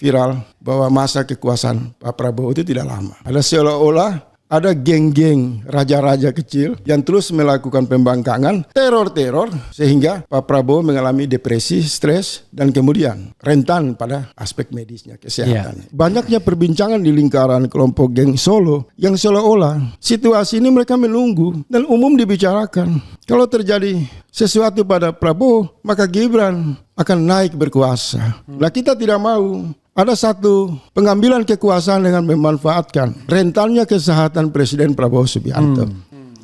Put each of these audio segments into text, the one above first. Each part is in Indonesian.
viral bahwa masa kekuasaan Pak Prabowo itu tidak lama. Ada seolah-olah ada geng-geng raja-raja kecil yang terus melakukan pembangkangan, teror-teror, sehingga Pak Prabowo mengalami depresi, stres, dan kemudian rentan pada aspek medisnya, kesehatan. Banyaknya perbincangan di lingkaran kelompok geng Solo yang seolah-olah situasi ini mereka menunggu dan umum dibicarakan. Kalau terjadi sesuatu pada Prabowo, maka Gibran akan naik berkuasa. Nah, kita tidak mau. Ada satu pengambilan kekuasaan dengan memanfaatkan rentannya kesehatan Presiden Prabowo Subianto.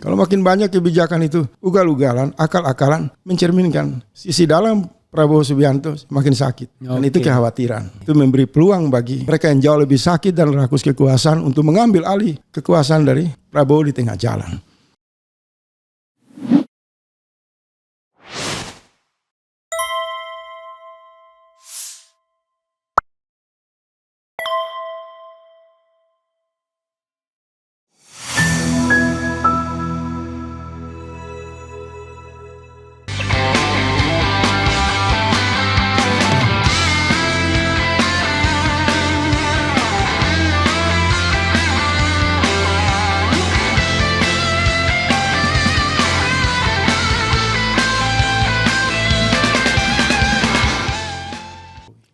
Kalau makin banyak kebijakan itu ugal-ugalan, akal-akalan, mencerminkan sisi dalam Prabowo Subianto makin sakit. Dan itu kekhawatiran. Itu memberi peluang bagi mereka yang jauh lebih sakit dan rakus kekuasaan untuk mengambil alih kekuasaan dari Prabowo di tengah jalan.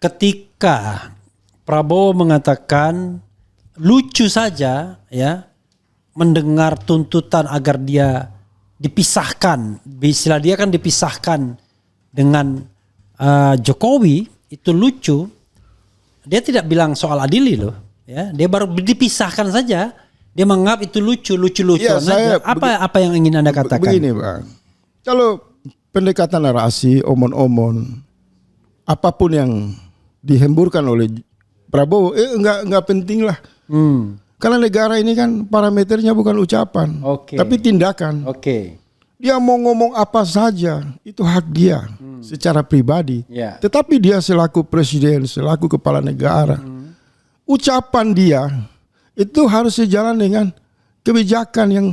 Ketika Prabowo mengatakan lucu saja ya mendengar tuntutan agar dia dipisahkan, istilah dia kan dipisahkan dengan Jokowi, itu lucu. Dia tidak bilang soal adili loh, ya. Dia baru dipisahkan saja. Dia menganggap itu lucu-lucuan. Ya, apa yang ingin Anda katakan? Begini, Bang. Kalau pendekatan narasi, omon-omon, apapun yang dihemburkan oleh Prabowo, enggak penting lah. Karena negara ini kan parameternya bukan ucapan, tapi tindakan. Dia mau ngomong apa saja, itu hak dia secara pribadi. Tetapi dia selaku presiden, selaku kepala negara, ucapan dia itu harus sejalan dengan kebijakan yang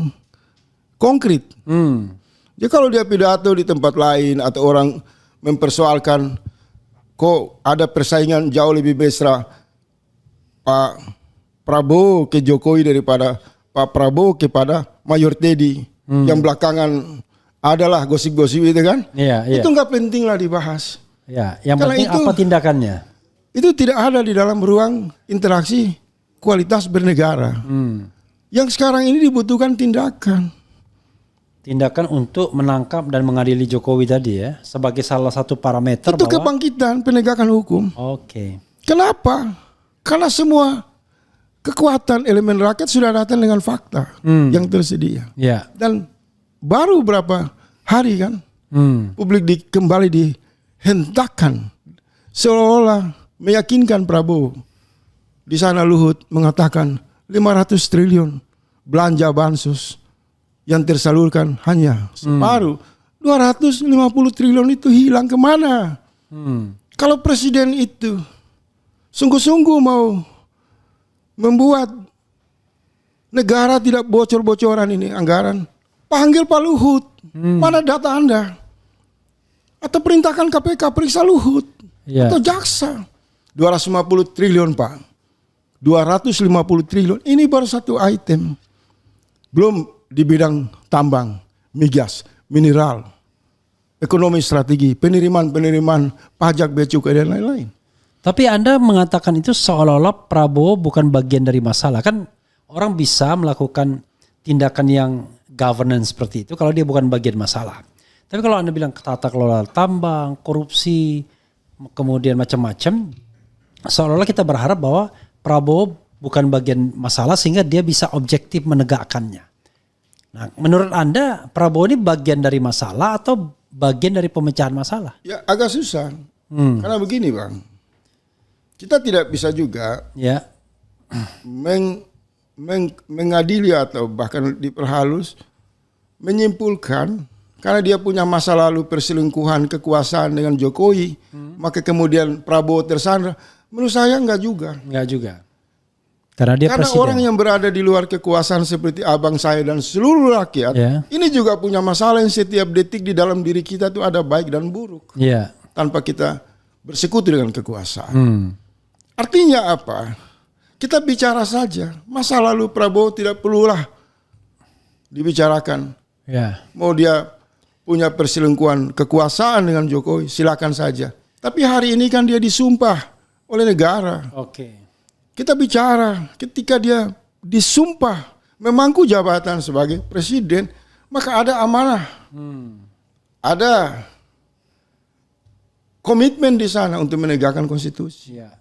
konkret. Jadi kalau dia pidato di tempat lain atau orang mempersoalkan kok ada persaingan jauh lebih besar Pak Prabowo ke Jokowi daripada Pak Prabowo kepada Mayor Teddy yang belakangan adalah gosip-gosip itu kan? Itu nggak penting lah dibahas. Yang penting itu, apa tindakannya? Itu tidak ada di dalam ruang interaksi kualitas bernegara. Yang sekarang ini dibutuhkan tindakan. Tindakan untuk menangkap dan mengadili Jokowi tadi ya, sebagai salah satu parameter. Itu kebangkitan penegakan hukum. Kenapa? Karena semua kekuatan elemen rakyat sudah datang dengan fakta yang tersedia. Dan baru berapa hari kan publik kembali dihentakkan seolah-olah meyakinkan Prabowo. Di sana Luhut mengatakan 500 triliun belanja bansos yang tersalurkan hanya separuh. 250 triliun itu hilang kemana? Kalau presiden itu sungguh-sungguh mau membuat negara tidak bocor-bocoran ini anggaran, panggil Pak Luhut. Mana data Anda? Atau perintahkan KPK periksa Luhut atau jaksa. 250 triliun Pak. 250 triliun. Ini baru satu item. Belum di bidang tambang, migas, mineral, ekonomi strategi, penerimaan pajak bea cukai dan lain-lain. Tapi Anda mengatakan itu seolah-olah Prabowo bukan bagian dari masalah. Kan orang bisa melakukan tindakan yang governance seperti itu kalau dia bukan bagian masalah. Tapi kalau Anda bilang tata kelola tambang, korupsi, kemudian macam-macam, seolah-olah kita berharap bahwa Prabowo bukan bagian masalah sehingga dia bisa objektif menegakkannya. Nah, menurut Anda Prabowo ini bagian dari masalah atau bagian dari pemecahan masalah? Ya agak susah. Karena begini Bang, kita tidak bisa juga mengadili atau bahkan diperhalus menyimpulkan karena dia punya masa lalu perselingkuhan kekuasaan dengan Jokowi, maka kemudian Prabowo tersandra. Menurut saya enggak juga. Karena presiden. Orang yang berada di luar kekuasaan seperti abang saya dan seluruh rakyat, ini juga punya masalah yang setiap detik di dalam diri kita itu ada baik dan buruk. Tanpa kita bersekutu dengan kekuasaan. Artinya apa? Kita bicara saja. Masa lalu Prabowo tidak perlulah dibicarakan. Ya. Mau dia punya perselingkuhan kekuasaan dengan Jokowi, silakan saja. Tapi hari ini kan dia disumpah oleh negara. Oke. Kita bicara ketika dia disumpah memangku jabatan sebagai presiden, maka ada amanah. Ada komitmen di sana untuk menegakkan konstitusi. Ya.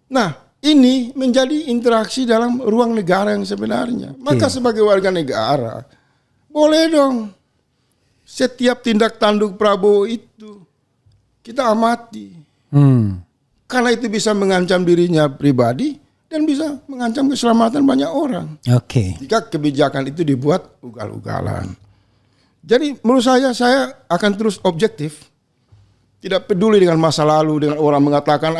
Nah, ini menjadi interaksi dalam ruang negara yang sebenarnya. Maka sebagai warga negara, boleh dong setiap tindak tanduk Prabowo itu kita amati. Karena itu bisa mengancam dirinya pribadi dan bisa mengancam keselamatan banyak orang. Oke. Jika kebijakan itu dibuat ugal-ugalan. Jadi menurut saya akan terus objektif. Tidak peduli dengan masa lalu, dengan orang mengatakan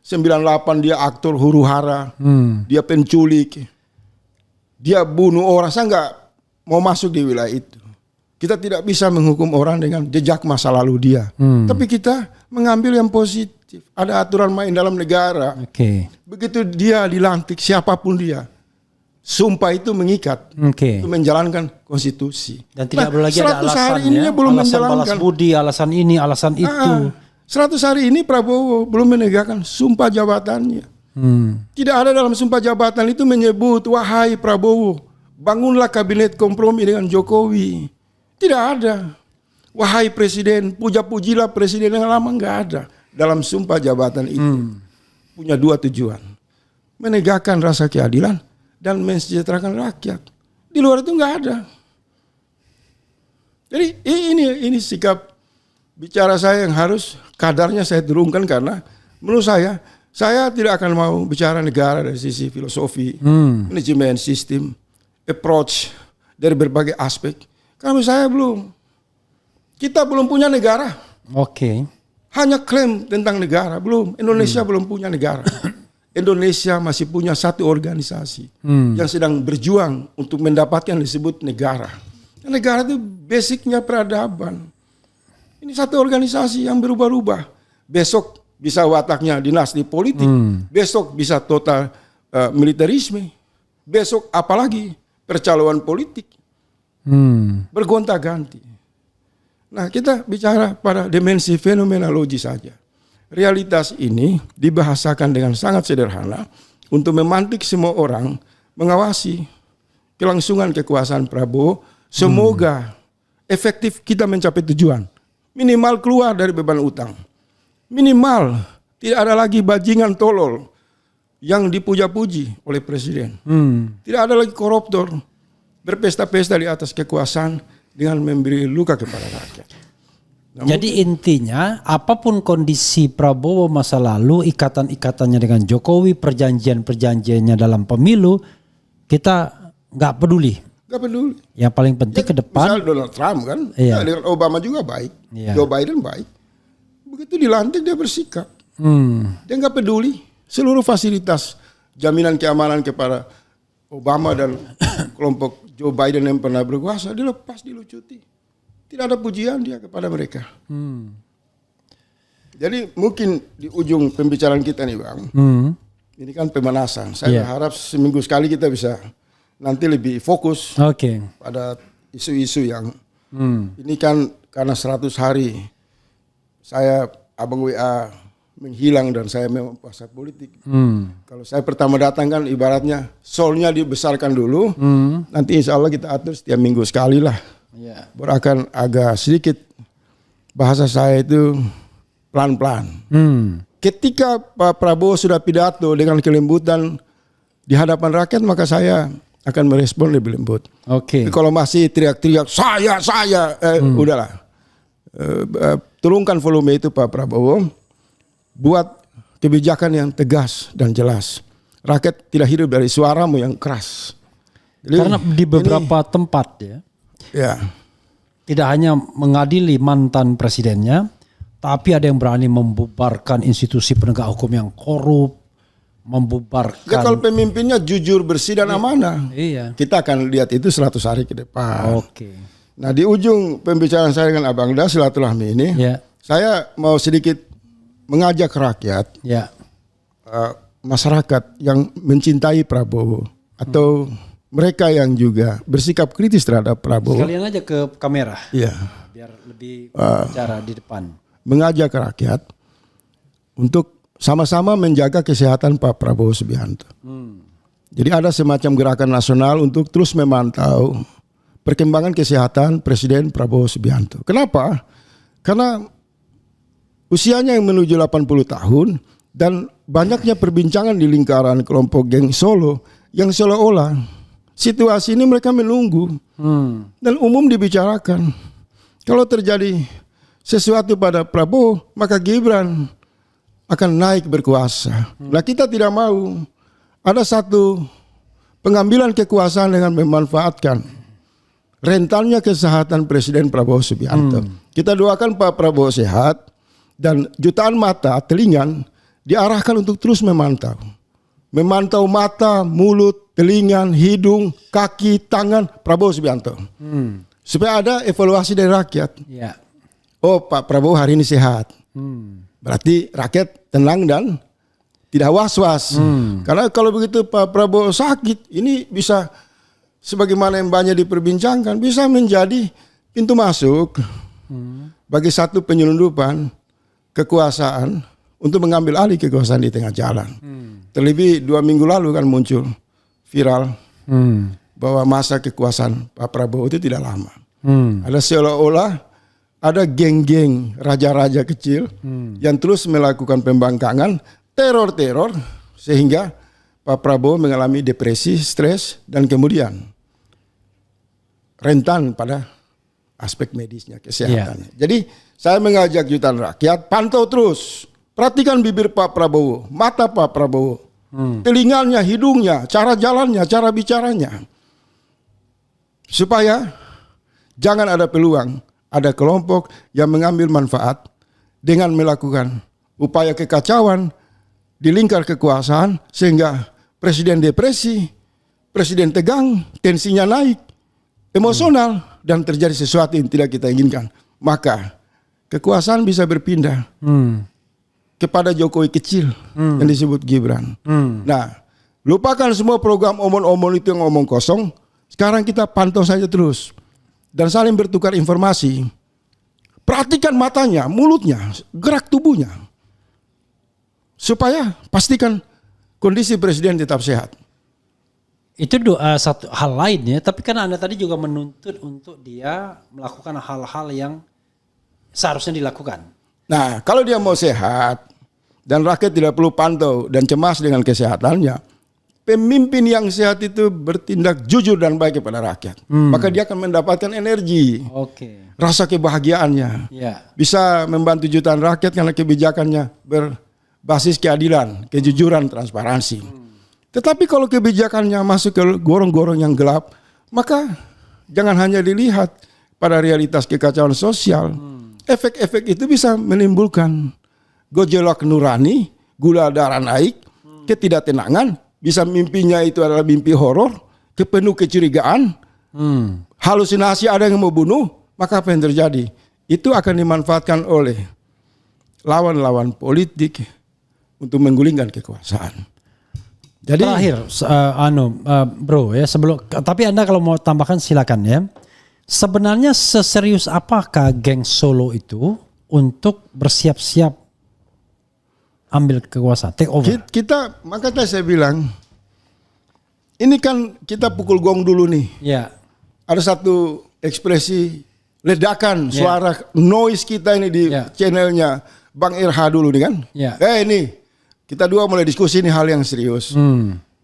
98 dia aktor huru-hara, dia penculik, dia bunuh orang. Saya nggak mau masuk di wilayah itu. Kita tidak bisa menghukum orang dengan jejak masa lalu dia. Tapi kita mengambil yang positif. Ada aturan main dalam negara. Oke. Begitu dia dilantik, siapapun dia, sumpah itu mengikat untuk menjalankan konstitusi. Dan tidak boleh lagi ada 100 alasan hari ini ya, dia belum alasan balas menjalankan. budi, alasan ini, alasan itu. 100 hari ini Prabowo belum menegakkan sumpah jabatannya. Tidak ada dalam sumpah jabatan itu menyebut, wahai Prabowo, bangunlah kabinet kompromi dengan Jokowi. Tidak ada. Wahai presiden, puja-pujilah presiden yang lama, nggak ada. Dalam sumpah jabatan itu punya dua tujuan. Menegakkan rasa keadilan dan mensejahterakan rakyat. Di luar itu nggak ada. Jadi ini sikap bicara saya yang harus kadarnya saya turunkan, karena menurut saya tidak akan mau bicara negara dari sisi filosofi, manajemen sistem, approach dari berbagai aspek. Karena saya kita belum punya negara. Oke. Hanya klaim tentang negara, belum. Indonesia belum punya negara. Indonesia masih punya satu organisasi yang sedang berjuang untuk mendapatkan disebut negara. Negara itu basicnya peradaban. Ini satu organisasi yang berubah-ubah. Besok bisa wataknya dinasti politik, besok bisa total militerisme, besok apalagi percaloan politik, bergonta-ganti. Nah, kita bicara pada dimensi fenomenologi saja. Realitas ini dibahasakan dengan sangat sederhana untuk memantik semua orang mengawasi kelangsungan kekuasaan Prabowo. Semoga efektif kita mencapai tujuan. Minimal keluar dari beban utang. Minimal tidak ada lagi bajingan tolol yang dipuja-puji oleh presiden. Tidak ada lagi koruptor berpesta-pesta di atas kekuasaan dengan memberi luka kepada rakyat. Jadi intinya apapun kondisi Prabowo masa lalu, ikatan-ikatannya dengan Jokowi, perjanjian-perjanjiannya dalam pemilu, kita nggak peduli. Nggak peduli. Yang paling penting ke depan. Misal Donald Trump kan, dengan Obama juga baik, Joe Biden baik. Begitu dilantik dia bersikap. Dia nggak peduli seluruh fasilitas jaminan keamanan kepada Obama dan kelompok Joe Biden yang pernah berkuasa dilepas, dilucuti. Tidak ada pujian dia kepada mereka. Jadi mungkin di ujung pembicaraan kita nih Bang, ini kan pemanasan. Saya berharap seminggu sekali kita bisa nanti lebih fokus pada isu-isu yang ini kan karena 100 hari saya Abang WA menghilang dan saya memang puasa politik. Kalau saya pertama datang kan ibaratnya soulnya dibesarkan dulu, nanti insya Allah kita atur setiap minggu sekali lah. Akan agak sedikit bahasa saya itu pelan-pelan. Ketika Pak Prabowo sudah pidato dengan kelembutan di hadapan rakyat, maka saya akan merespon lebih lembut. Tapi kalau masih teriak-teriak saya, udahlah. Turunkan volume itu Pak Prabowo. Buat kebijakan yang tegas dan jelas. Rakyat tidak hidup dari suaramu yang keras. Jadi, karena di beberapa tempat tidak hanya mengadili mantan presidennya, tapi ada yang berani membubarkan institusi penegak hukum yang korup, membubarkan. Kalau pemimpinnya jujur, bersih dan amanah, kita akan lihat itu 100 hari ke depan. Nah di ujung pembicaraan saya dengan Abang Da silaturahmi ini, saya mau sedikit mengajak rakyat masyarakat yang mencintai Prabowo atau mereka yang juga bersikap kritis terhadap Prabowo. Sekalian aja ke kamera. Iya. Biar lebih bicara di depan. Mengajak rakyat untuk sama-sama menjaga kesehatan Pak Prabowo Subianto. Jadi ada semacam gerakan nasional untuk terus memantau perkembangan kesehatan Presiden Prabowo Subianto. Kenapa? Karena usianya yang menuju 80 tahun dan banyaknya perbincangan di lingkaran kelompok geng Solo yang seolah-olah situasi ini mereka menunggu dan umum dibicarakan. Kalau terjadi sesuatu pada Prabowo, maka Gibran akan naik berkuasa. Nah, kita tidak mau ada satu pengambilan kekuasaan dengan memanfaatkan rentannya kesehatan Presiden Prabowo Subianto. Kita doakan Pak Prabowo sehat dan jutaan mata, telinga diarahkan untuk terus memantau. Memantau mata, mulut, telinga, hidung, kaki, tangan Prabowo Subianto. Supaya ada evaluasi dari rakyat. Ya. Oh, Pak Prabowo hari ini sehat. Berarti rakyat tenang dan tidak was-was. Karena kalau begitu Pak Prabowo sakit, ini bisa sebagaimana yang banyak diperbincangkan, bisa menjadi pintu masuk bagi satu penyelundupan kekuasaan untuk mengambil alih kekuasaan di tengah jalan. Terlebih 2 minggu lalu kan muncul viral bahwa masa kekuasaan Pak Prabowo itu tidak lama. Ada seolah-olah ada geng-geng raja-raja kecil yang terus melakukan pembangkangan, teror-teror sehingga Pak Prabowo mengalami depresi, stres dan kemudian rentan pada aspek medisnya, kesehatannya. Jadi saya mengajak jutaan rakyat pantau terus, perhatikan bibir Pak Prabowo, mata Pak Prabowo, telinganya, hidungnya, cara jalannya, cara bicaranya, supaya jangan ada peluang ada kelompok yang mengambil manfaat dengan melakukan upaya kekacauan di lingkar kekuasaan sehingga presiden depresi, presiden tegang, tensinya naik, emosional dan terjadi sesuatu yang tidak kita inginkan. Maka kekuasaan bisa berpindah kepada Jokowi kecil yang disebut Gibran. Nah, lupakan semua program omong-omong itu yang omong kosong. Sekarang kita pantau saja terus dan saling bertukar informasi. Perhatikan matanya, mulutnya, gerak tubuhnya. Supaya pastikan kondisi presiden tetap sehat. Itu satu hal lain ya, tapi kan Anda tadi juga menuntut untuk dia melakukan hal-hal yang seharusnya dilakukan. Nah, kalau dia mau sehat dan rakyat tidak perlu pantau dan cemas dengan kesehatannya, pemimpin yang sehat itu bertindak jujur dan baik kepada rakyat. Maka dia akan mendapatkan energi, rasa kebahagiaannya. Bisa membantu jutaan rakyat karena kebijakannya berbasis keadilan, kejujuran, transparansi. Tetapi kalau kebijakannya masuk ke gorong-gorong yang gelap, maka jangan hanya dilihat pada realitas kekacauan sosial. Efek-efek itu bisa menimbulkan gejolak nurani, gula darah naik, ketidaktenangan, bisa mimpinya itu adalah mimpi horor, penuh kecurigaan, halusinasi ada yang mau bunuh, maka apa yang terjadi? Itu akan dimanfaatkan oleh lawan-lawan politik untuk menggulingkan kekuasaan. Jadi terakhir, bro ya tapi Anda kalau mau tambahkan silakan ya. Sebenarnya seserius apakah geng Solo itu untuk bersiap-siap ambil kekuasaan, take over? Makanya saya bilang, ini kan kita pukul gong dulu nih. Ya. Ada satu ekspresi ledakan suara noise kita ini di channelnya Bang Irha dulu nih kan. Ini kita dua mulai diskusi ini hal yang serius.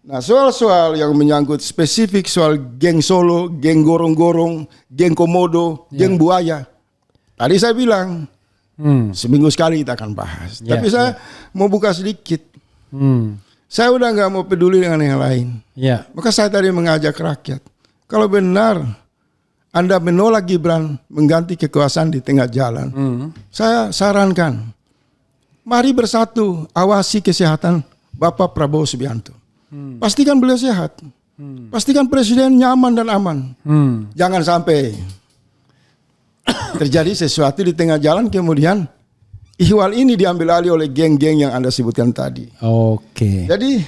Nah, soal-soal yang menyangkut spesifik soal geng Solo, geng gorong-gorong, geng komodo, geng buaya. Tadi saya bilang seminggu sekali kita akan bahas. Tapi saya mau buka sedikit. Saya udah nggak mau peduli dengan yang lain. Maka saya tadi mengajak rakyat. Kalau benar Anda menolak Gibran mengganti kekuasaan di tengah jalan, saya sarankan, mari bersatu awasi kesehatan Bapak Prabowo Subianto. Pastikan beliau sehat. Pastikan presiden nyaman dan aman. Jangan sampai terjadi sesuatu di tengah jalan kemudian ihwal ini diambil alih oleh geng-geng yang Anda sebutkan tadi. Oke. Jadi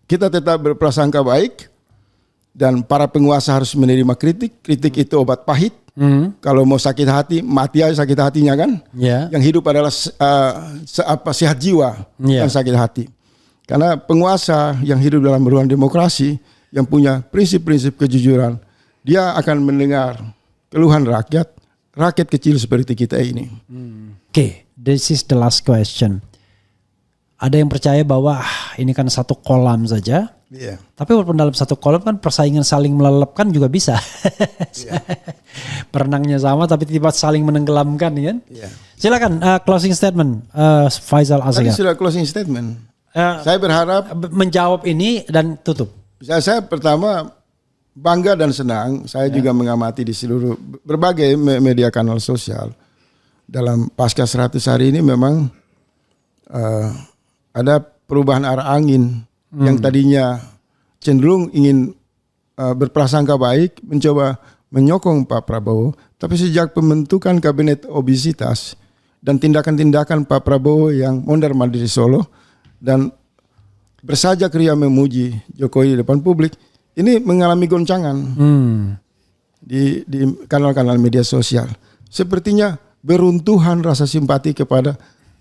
kita tetap berprasangka baik dan para penguasa harus menerima kritik. Kritik itu obat pahit. Kalau mau sakit hati, mati aja sakit hatinya kan. Yang hidup adalah sehat jiwa, bukan sakit hati. Karena penguasa yang hidup dalam ruang demokrasi, yang punya prinsip-prinsip kejujuran, dia akan mendengar keluhan rakyat kecil seperti kita ini. Oke, this is the last question. Ada yang percaya bahwa ini kan satu kolam saja. Yeah. Tapi walaupun dalam satu kolam kan persaingan saling melelepkan juga bisa. Berenangnya sama tapi tiba saling menenggelamkan kan. Yeah. Silakan closing statement Faisal Tadi Assegaf. sudah closing statement. Saya berharap menjawab ini dan tutup. Saya pertama bangga dan senang. Saya juga mengamati di seluruh berbagai media kanal sosial. Dalam pasca 100 hari ini memang ada perubahan arah angin. Yang tadinya cenderung ingin berprasangka baik, mencoba menyokong Pak Prabowo, tapi sejak pembentukan kabinet obesitas dan tindakan-tindakan Pak Prabowo yang mondar-mandir di Solo dan bersajak ria memuji Jokowi di depan publik, ini mengalami goncangan di kanal-kanal media sosial. Sepertinya beruntuhan rasa simpati kepada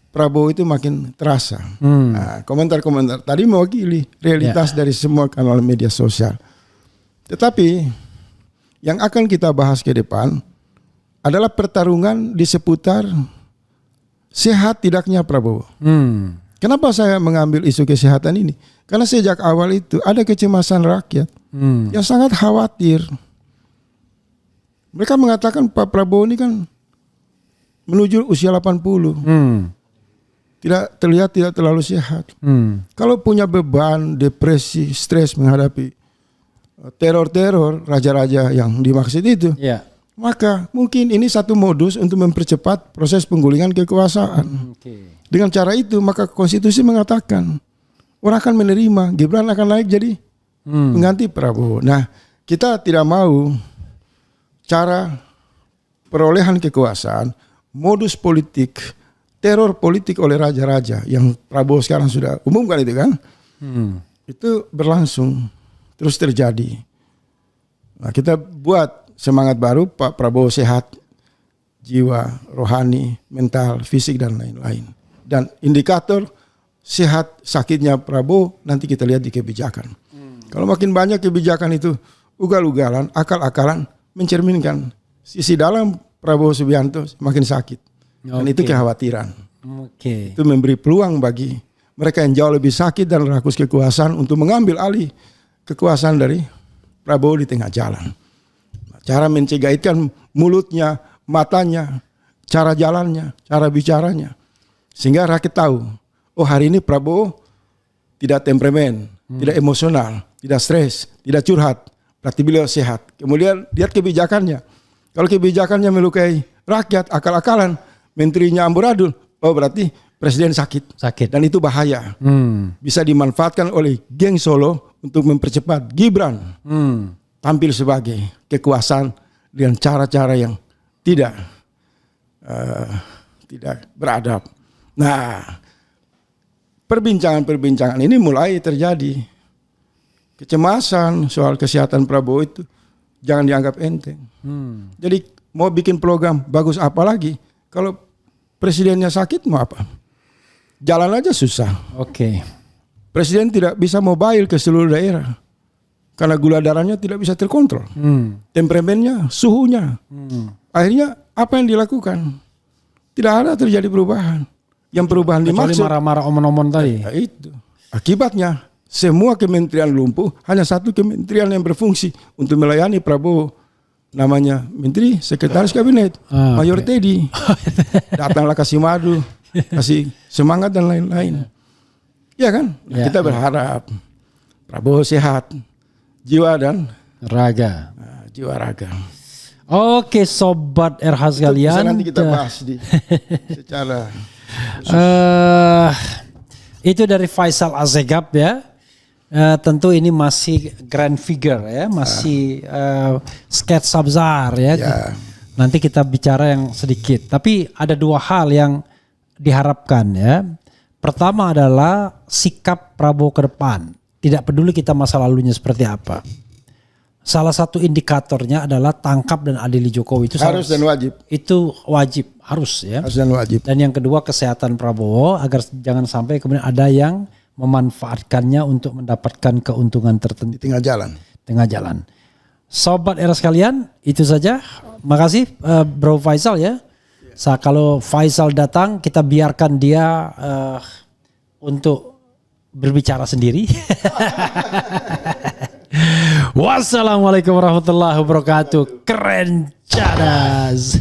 Prabowo itu makin terasa. Nah, komentar-komentar tadi mewakili realitas dari semua kanal media sosial. Tetapi yang akan kita bahas ke depan adalah pertarungan di seputar sehat tidaknya Prabowo. Kenapa saya mengambil isu kesehatan ini? Karena sejak awal itu ada kecemasan rakyat yang sangat khawatir. Mereka mengatakan Pak Prabowo ini kan menuju usia 80. Tidak terlalu sehat. Kalau punya beban, depresi, stres menghadapi teror-teror raja-raja yang dimaksud itu, maka mungkin ini satu modus untuk mempercepat proses penggulingan kekuasaan. Dengan cara itu, maka konstitusi mengatakan orang akan menerima Gibran akan naik jadi pengganti Prabowo. Nah, kita tidak mau cara perolehan kekuasaan, modus politik, teror politik oleh raja-raja yang Prabowo sekarang sudah umumkan itu kan, itu berlangsung terus terjadi. Nah, kita buat semangat baru, Pak Prabowo sehat, jiwa, rohani, mental, fisik dan lain-lain. Dan indikator sehat sakitnya Prabowo nanti kita lihat di kebijakan. Kalau makin banyak kebijakan itu ugal-ugalan, akal-akalan, mencerminkan sisi dalam Prabowo Subianto makin sakit. Dan itu kekhawatiran. Itu memberi peluang bagi mereka yang jauh lebih sakit dan rakus kekuasaan untuk mengambil alih kekuasaan dari Prabowo di tengah jalan. Cara mencegaitkan mulutnya, matanya, cara jalannya, cara bicaranya. Sehingga rakyat tahu, oh hari ini Prabowo tidak temperamen, tidak emosional, tidak stres, tidak curhat. Berarti beliau sehat. Kemudian lihat kebijakannya. Kalau kebijakannya melukai rakyat, akal-akalan, menterinya amburadul, oh berarti presiden sakit. Dan itu bahaya. Bisa dimanfaatkan oleh geng Solo untuk mempercepat Gibran tampil sebagai kekuasaan dengan cara-cara yang tidak beradab. Nah, perbincangan ini mulai terjadi. Kecemasan soal kesehatan Prabowo itu jangan dianggap enteng. Jadi mau bikin program bagus apa lagi kalau presidennya sakit mau apa? Jalan aja susah. Presiden tidak bisa mobile ke seluruh daerah karena gula darahnya tidak bisa terkontrol. Temperamennya, suhunya. Akhirnya apa yang dilakukan? Tidak ada terjadi perubahan. Yang perubahan dimaksud marah-marah omon-omon tadi. Ya itu. Akibatnya semua kementerian lumpuh, hanya satu kementerian yang berfungsi untuk melayani Prabowo. Namanya Menteri Sekretaris Kabinet, Mayor Teddy. Datanglah kasih madu, kasih semangat dan lain-lain. Ya kan? Kita berharap Prabowo sehat, jiwa dan raga. Jiwa raga. Oke, sobat RH sekalian. Bisa nanti kita bahas secara itu dari Faisal Assegaf ya. Tentu ini masih grand figure ya, masih sketsa besar ya. Nanti kita bicara yang sedikit. Tapi ada dua hal yang diharapkan ya. Pertama adalah sikap Prabowo ke depan. Tidak peduli kita masa lalunya seperti apa. Salah satu indikatornya adalah tangkap dan adili Jokowi itu Harus dan wajib. Itu wajib, harus ya. Harus dan wajib. Dan yang kedua kesehatan Prabowo agar jangan sampai kemudian ada yang memanfaatkannya untuk mendapatkan keuntungan tertentu Di tengah jalan. tengah jalan. Sobat Era sekalian, itu saja. Makasih Bro Faisal ya. Kalau Faisal datang, kita biarkan dia untuk berbicara sendiri. Wassalamualaikum warahmatullahi wabarakatuh. Keren cadas.